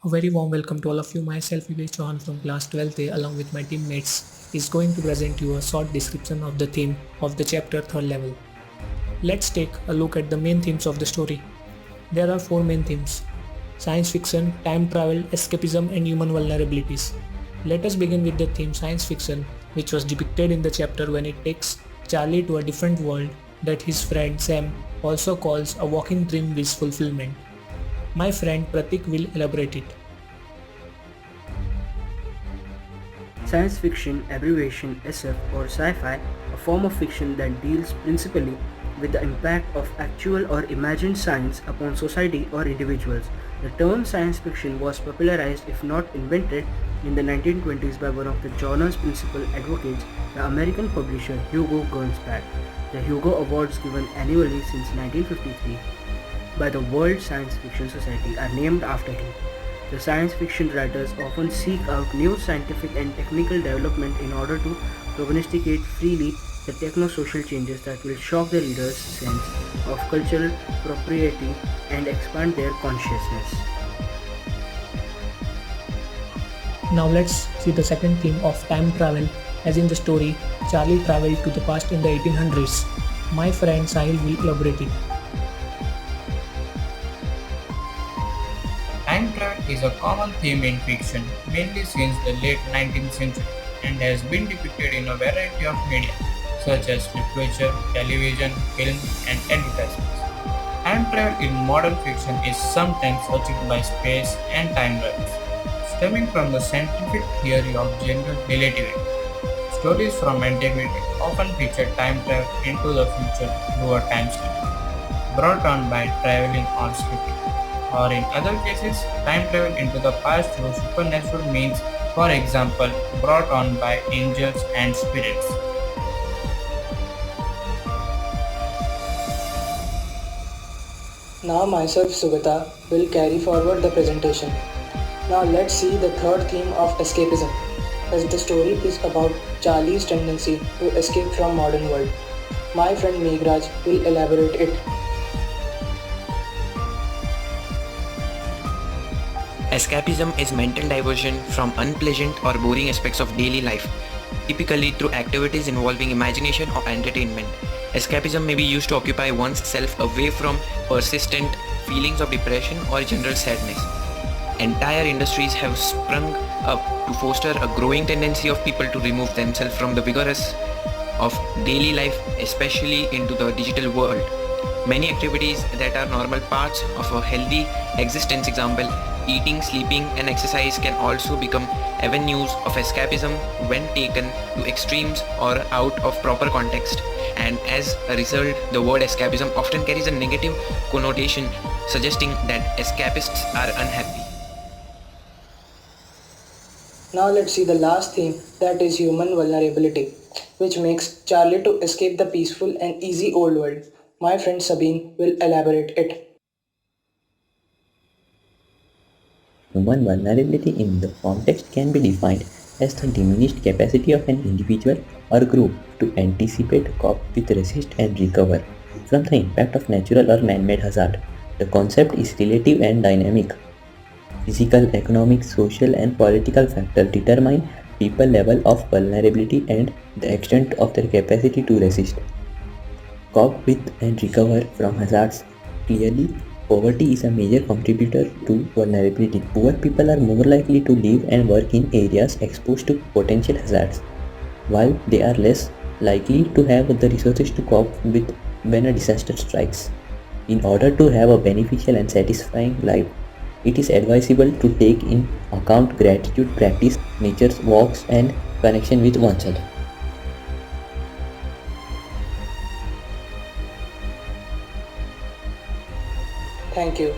A very warm welcome to all of you. Myself, Vivek Chauhan from class 12th A, along with my teammates, is going to present you a short description of the theme of the chapter 3rd level. Let's take a look at the main themes of the story. There are four main themes: science fiction, time travel, escapism, and human vulnerabilities. Let us begin with the theme science fiction, which was depicted in the chapter when it takes Charlie to a different world that his friend Sam also calls a walking dream wish fulfillment. My friend Pratik will elaborate it. Science fiction, abbreviation SF or sci-fi, a form of fiction that deals principally with the impact of actual or imagined science upon society or individuals. The term science fiction was popularized, if not invented, in the 1920s by one of the genre's principal advocates, the American publisher Hugo Gernsback. The Hugo Awards, given annually since 1953 by the World Science Fiction Society, are named after him. The science fiction writers often seek out new scientific and technical development in order to prognosticate freely the techno-social changes that will shock the reader's sense of cultural propriety and expand their consciousness. Now let's see the second theme of time travel. As in the story, Charlie traveled to the past in the 1800s. My friend Sahil will elaborate it. Time travel is a common theme in fiction, mainly since the late 19th century, and has been depicted in a variety of media, such as literature, television, film, and advertisements. Time travel in modern fiction is sometimes achieved by space and time travels, stemming from the scientific theory of general relativity. Stories from antiquity often feature time travel into the future through a time slip, brought on by traveling on skipping, or in other cases, time travel into the past through supernatural means, for example, brought on by angels and spirits. Now myself Sugata will carry forward the presentation. Now let's see the third theme of escapism, as the story is about Charlie's tendency to escape from modern world. My friend Meghraj will elaborate it. Escapism is mental diversion from unpleasant or boring aspects of daily life, typically through activities involving imagination or entertainment. Escapism may be used to occupy one's self away from persistent feelings of depression or general sadness. Entire industries have sprung up to foster a growing tendency of people to remove themselves from the vigorous of daily life, especially into the digital world. Many activities that are normal parts of a healthy existence, example, eating, sleeping, and exercise, can also become avenues of escapism when taken to extremes or out of proper context. And as a result, the word escapism often carries a negative connotation, suggesting that escapists are unhappy. Now let's see the last theme, that is human vulnerability, which makes Charlie to escape the peaceful and easy old world. My friend Sabine will elaborate it. Human vulnerability in the context can be defined as the diminished capacity of an individual or group to anticipate, cope with, resist, and recover from the impact of natural or man-made hazard. The concept is relative and dynamic. Physical, economic, social, and political factors determine people's level of vulnerability and the extent of their capacity to resist, cope with, and recover from hazards. Clearly, poverty is a major contributor to vulnerability. Poor people are more likely to live and work in areas exposed to potential hazards, while they are less likely to have the resources to cope with when a disaster strikes. In order to have a beneficial and satisfying life, it is advisable to take in account gratitude practice, nature's walks, and connection with oneself. Thank you.